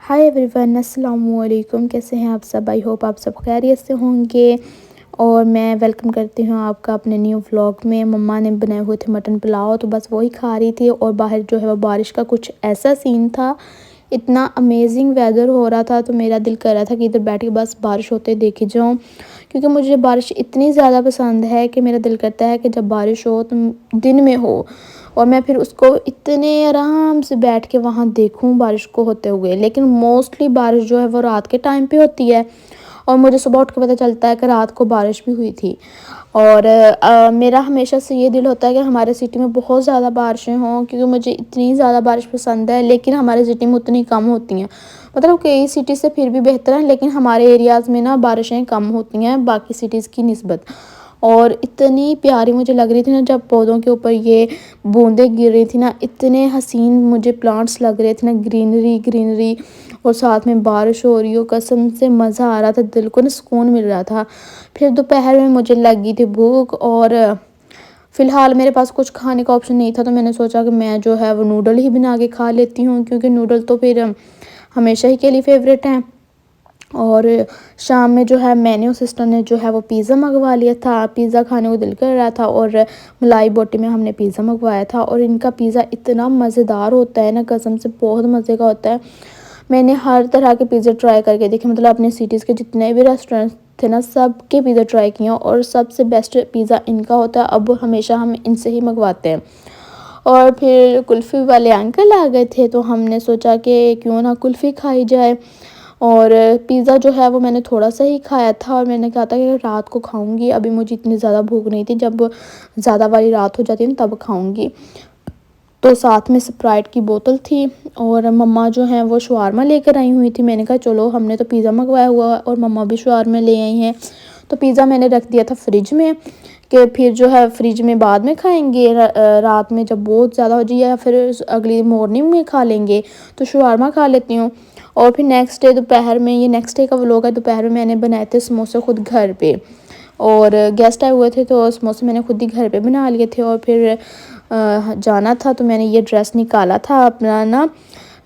Hi everyone, अस्सलाम वालेकुम। कैसे हैं आप सब? आई होप आप सब खैरियत से होंगे। और मैं वेलकम करती हूँ आपका अपने न्यू व्लॉग में। मम्मा ने बनाए हुए थे मटन पुलाव, तो बस वही खा रही थी। और बाहर जो है वो बारिश का कुछ ऐसा सीन था, इतना अमेजिंग वेदर हो रहा था, तो मेरा दिल कर रहा था कि इधर बैठ के बस बारिश होते देखे जाऊँ। क्योंकि मुझे बारिश इतनी ज़्यादा पसंद है कि मेरा दिल करता है कि जब बारिश हो तो दिन में हो, और मैं फिर उसको इतने आराम से बैठ के वहाँ देखूँ बारिश को होते हुए। लेकिन मोस्टली बारिश जो है वो रात के टाइम पे होती है, और मुझे सुबह उठ के पता चलता है कि रात को बारिश भी हुई थी। और मेरा हमेशा से ये दिल होता है कि हमारे सिटी में बहुत ज़्यादा बारिशें हों, क्योंकि मुझे इतनी ज़्यादा बारिश पसंद है। लेकिन हमारे सिटी में उतनी कम होती हैं, मतलब कई सिटी से फिर भी बेहतर हैं, लेकिन हमारे एरियाज़ में ना बारिशें कम होती हैं बाकी सिटीज़ की निस्बत। और इतनी प्यारी मुझे लग रही थी ना, जब पौधों के ऊपर ये बूंदें गिर रही थी ना, इतने हसीन मुझे प्लांट्स लग रहे थे ना, ग्रीनरी ग्रीनरी। और साथ में बारिश हो रही हो, कसम से मज़ा आ रहा था, दिल को ना सुकून मिल रहा था। फिर दोपहर में मुझे लगी थी भूख, और फ़िलहाल मेरे पास कुछ खाने का ऑप्शन नहीं था, तो मैंने सोचा कि मैं जो है वो नूडल ही बना के खा लेती हूँ, क्योंकि नूडल तो फिर हमेशा ही के लिए फ़ेवरेट हैं। और शाम में जो है मैंने और सिस्टर ने जो है वो पिज़्ज़ा मंगवा लिया था। पिज़्ज़ा खाने को दिल कर रहा था, और मलाई बोटी में हमने पिज़्ज़ा मंगवाया था। और इनका पिज़्ज़ा इतना मज़ेदार होता है ना, कसम से बहुत मज़े का होता है। मैंने हर तरह के पिज़्ज़ा ट्राई करके देखे, मतलब अपने सिटीज़ के जितने भी रेस्टोरेंट थे ना, सब के पिज़्ज़ा ट्राई किए, और सबसे बेस्ट पिज़्ज़ा इनका होता है। अब हमेशा हम इनसे ही मंगवाते हैं। और फिर कुल्फ़ी वाले अंकल आ गए थे, तो हमने सोचा कि क्यों ना कुल्फ़ी खाई जाए। और पिज़्ज़ा जो है वो मैंने थोड़ा सा ही खाया था, और मैंने कहा था कि रात को खाऊंगी, अभी मुझे इतनी ज़्यादा भूख नहीं थी। जब ज़्यादा वाली रात हो जाती है ना, तब खाऊंगी। तो साथ में स्प्राइट की बोतल थी, और मम्मा जो हैं वो शवारमा लेकर आई हुई थी। मैंने कहा चलो, हमने तो पिज़्ज़ा मंगवाया हुआ है और मम्मा भी शवारमा ले आई हैं। तो पिज़्ज़ा मैंने रख दिया था फ्रिज में, कि फिर जो है फ्रिज में बाद में खाएंगे, रात में जब बहुत ज़्यादा हो जाए, या फिर अगली मॉर्निंग में खा लेंगे। तो शवारमा खा लेती हूँ। और फिर नेक्स्ट डे दोपहर में, ये नेक्स्ट डे का व्लॉग है, दोपहर में मैंने बनाए थे समोसे खुद घर पे। और गेस्ट आए हुए थे, तो समोसे मैंने खुद ही घर पे बना लिए थे। और फिर जाना था, तो मैंने ये ड्रेस निकाला था अपना ना,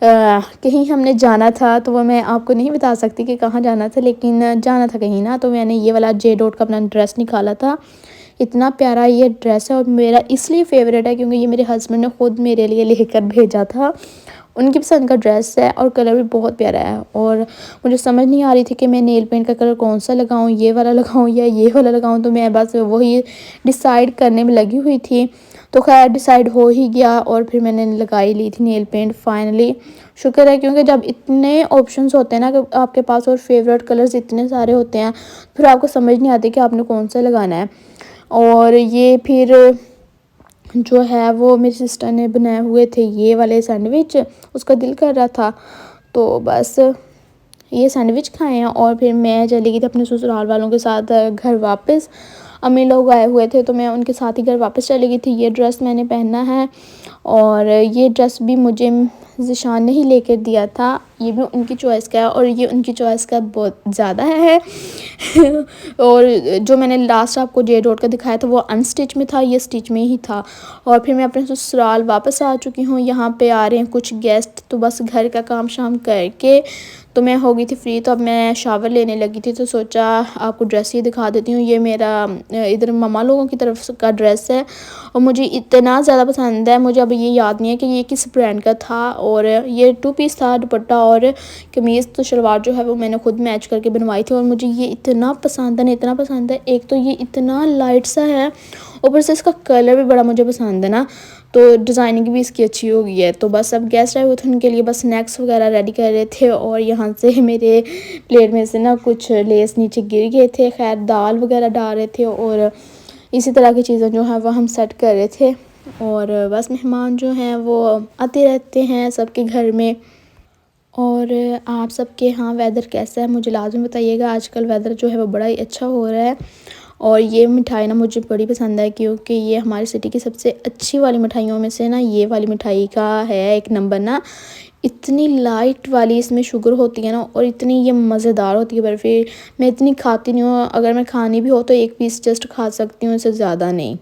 कहीं हमने जाना था, तो वो मैं आपको नहीं बता सकती कि कहाँ जाना था, लेकिन जाना था कहीं ना। तो मैंने ये वाला जे डॉट का अपना ड्रेस निकाला था। इतना प्यारा ये ड्रेस है, और मेरा इसलिए फ़ेवरेट है क्योंकि ये मेरे हस्बैंड ने ख़ुद मेरे लिए लेकर भेजा था। उनकी पसंद का ड्रेस है, और कलर भी बहुत प्यारा है। और मुझे समझ नहीं आ रही थी कि मैं नेल पेंट का कलर कौन सा लगाऊं, ये वाला लगाऊं या ये वाला लगाऊं। तो मैं बस वही डिसाइड करने में लगी हुई थी। तो खैर डिसाइड हो ही गया, और फिर मैंने लगाई ली थी नेल पेंट फाइनली। शुक्र है, क्योंकि जब इतने ऑप्शंस होते हैं ना कि आपके पास, और फेवरेट कलर्स इतने सारे होते हैं, फिर आपको समझ नहीं आती कि आपने कौन सा लगाना है। और ये फिर जो है वो मेरी सिस्टर ने बनाए हुए थे ये वाले सैंडविच, उसका दिल कर रहा था, तो बस ये सैंडविच खाए हैं। और फिर मैं चली गई थी अपने ससुराल वालों के साथ घर वापस। अम्मी लोग आए हुए थे, तो मैं उनके साथ ही घर वापस चली गई थी। ये ड्रेस मैंने पहना है, और ये ड्रेस भी मुझे ज़िशान ने ही लेकर दिया था। ये भी उनकी चॉइस का है, और ये उनकी चॉइस का बहुत ज़्यादा है। और जो मैंने लास्ट आपको जे डॉट का दिखाया था वो अनस्टिच में था, ये स्टिच में ही था। और फिर मैं अपने ससुराल वापस आ चुकी हूँ। यहाँ पे आ रहे हैं कुछ गेस्ट, तो बस घर का काम शाम करके तो मैं हो गई थी फ्री। तो अब मैं शावर लेने लगी थी, तो सोचा आपको ड्रेस ही दिखा देती हूँ। ये मेरा इधर मम्मा लोगों की तरफ का ड्रेस है, और मुझे इतना ज़्यादा पसंद है। मुझे अब ये याद नहीं है कि ये किस ब्रांड का था। और ये 2 पीस था, दुपट्टा और कमीज़। तो शलवार जो है वो मैंने खुद मैच करके बनवाई थी, और मुझे ये इतना पसंद है ना, इतना पसंद है। एक तो ये इतना लाइट सा है, ऊपर से इसका कलर भी बड़ा मुझे पसंद है ना, तो डिज़ाइनिंग भी इसकी अच्छी हो गई है। तो बस अब गेस्ट आए हुए थे, उनके लिए बस स्नैक्स वगैरह रेडी कर रहे थे। और यहाँ से मेरे प्लेट में से ना कुछ लेस नीचे गिर गए थे। खैर दाल वगैरह डाल रहे थे, और इसी तरह की चीज़ें जो है वो हम सेट कर रहे थे। और बस मेहमान जो हैं वो आते रहते हैं सबके घर में। और आप सबके यहाँ वेदर कैसा है मुझे लाज़मी बताइएगा। आजकल वेदर जो है वो बड़ा ही अच्छा हो रहा है। और ये मिठाई ना मुझे बड़ी पसंद है, क्योंकि ये हमारी सिटी की सबसे अच्छी वाली मिठाइयों में से ना ये वाली मिठाई का है एक नंबर ना। इतनी लाइट वाली इसमें शुगर होती है ना, और इतनी ये मज़ेदार होती है बर्फ़ी। मैं इतनी खाती नहीं हूँ, अगर मैं खानी भी हो तो एक पीस जस्ट खा सकती हूँ, इससे ज़्यादा नहीं।